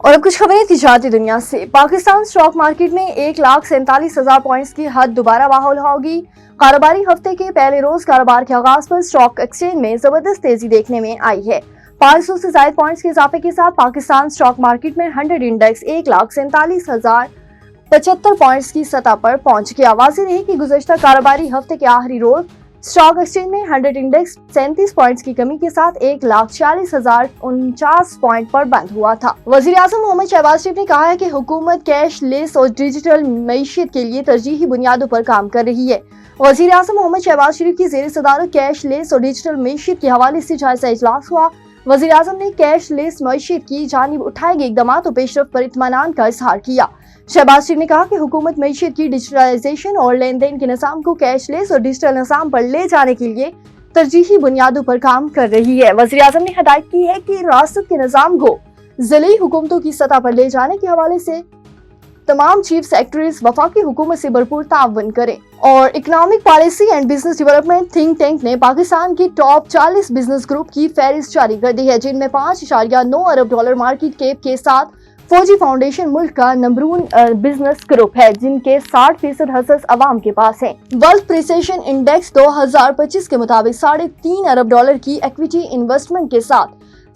और अब कुछ खबरें तिजारती दुनिया से। पाकिस्तान स्टॉक मार्केट में 1,47,000 पॉइंट्स की हद दोबारा बहाल होगी। कारोबारी हफ्ते के पहले रोज कारोबार के आगाज पर स्टॉक एक्सचेंज में जबरदस्त तेजी देखने में आई है। 500 से ज्यादा पॉइंट्स के इजाफे के साथ पाकिस्तान स्टॉक मार्केट में 100 इंडेक्स 1,47,075 पॉइंट्स की सतह पर पहुंच गया। वाज़ेह रही कि गुज़श्ता कारोबारी हफ्ते के आखिरी रोज स्टॉक एक्सचेंज में 100 इंडेक्स 37 पॉइंट्स की कमी के साथ 1,40,049 पॉइंट पर बंद हुआ था। वज़ीर-ए-आज़म मोहम्मद शहबाज शरीफ ने कहा है कि हुकूमत कैश लेस और डिजिटल मईशत के लिए तरजीही बुनियादों पर काम कर रही है। वज़ीर-ए-आज़म मोहम्मद शहबाज शरीफ की ज़ेर सदारत कैश लेस और डिजिटल मईशत के हवाले से जायजा इजलास हुआ। वज़ीर-ए-आज़म ने कैश लेस मईशत की जानिब उठाए गए इक़दाम और पेशरफ पर इत्मीनान का इजहार किया। शहबाज शरीफ ने कहा कि हुकूमत मईशत की डिजिटलाइजेशन और लेन देन के निज़ाम को कैशलेस और डिजिटल निज़ाम पर ले जाने के लिए तरजीही बुनियादों पर काम कर रही है। वज़ीर-ए-आज़म ने हिदायत की है कि रियासत के निज़ाम को ज़िली हुकूमतों की सतह पर ले जाने के हवाले से तमाम चीफ सेक्रेटरीज वफाकी हुकूमत से भरपूर ताउन करें। और economic policy and business development think tank ने पाकिस्तान की टॉप 40 बिजनेस ग्रुप की फहरिस्त जारी कर दी है, जिनमें $5.9 अरब मार्केट कैप के साथ फौजी फाउंडेशन मुल्क का नंबर 1 बिजनेस ग्रुप है, जिनके 60% हसस अवाम के पास है। वर्ल्ड प्रिसेशन इंडेक्स 2025 के मुताबिक $3.5 अरब की इक्विटी इन्वेस्टमेंट के साथ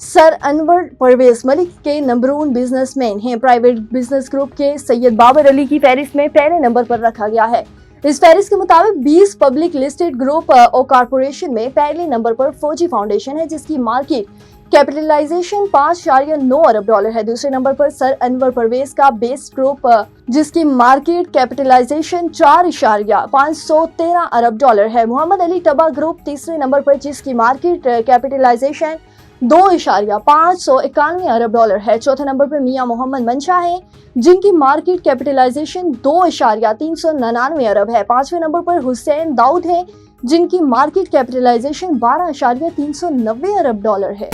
सर अनवर परवेज मलिक के नंबर 1 बिजनेसमैन हैं। प्राइवेट बिजनेस ग्रुप के सैयद बाबर अली की फहरिस्त में पहले नंबर पर रखा गया है। इस फहरिस्त के मुताबिक 20 पब्लिक लिस्टेड ग्रुप और कॉरपोरेशन में पहले नंबर पर फौजी फाउंडेशन है, जिसकी मार्केट कैपिटलाइजेशन $5.9 अरब है। दूसरे नंबर पर सर अनवर परवेज का बेस्ट ग्रुप, जिसकी मार्केट कैपिटलाइजेशन $4.513 अरब है। मोहम्मद अली टबा ग्रुप तीसरे नंबर पर, जिसकी मार्केट कैपिटलाइजेशन $2.591 अरब है। चौथे नंबर पर मियां मोहम्मद मंशा है, जिनकी मार्केट कैपिटलाइजेशन $2.399 अरब है। पांचवें नंबर पर हुसैन दाऊद है, जिनकी मार्केट कैपिटलाइजेशन $12.390 अरब है।